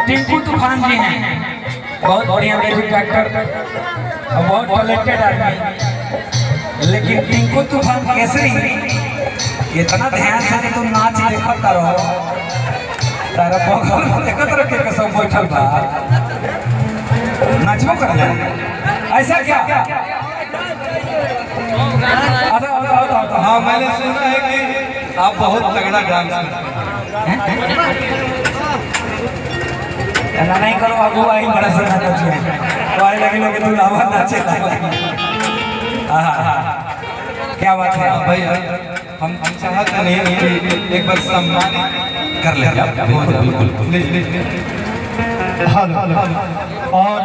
टिंकू तूफान जी हैं, बहुत बढ़िया म्यूजिक डायरेक्टर और बहुत टैलेंटेड आदमी। लेकिन टिंकू तूफान केसरी इतना ध्यान से तुम नाच देखता रहो, तारा बगल में देखत रह के सब बैठल बा, नाचबो कर ले ऐसा क्या? हाँ, मैंने सुना है कि आप बहुत तगड़ा डांस करते हैं। नहीं करो अगुआ ही बड़ा सा नाच है, तो आए लगे लोग तू लावा नाचे क्या बात है भाई। हम चाहते नहीं कि एक बार सम्मान कर ले। बिल्कुल प्लीज। और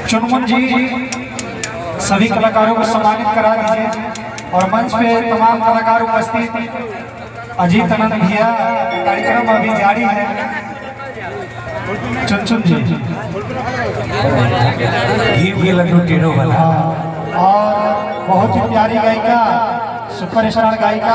चुनमुन जी सभी कलाकारों को सम्मानित करा दीजिए और मंच पे तमाम कलाकार उपस्थित। अजीत आनंद भैया, कार्यक्रम अभी जारी है। चुन जी घी के लड्डू टेढ़ो वाला और बहुत ही प्यारी गायिका, सुपरस्टार गायिका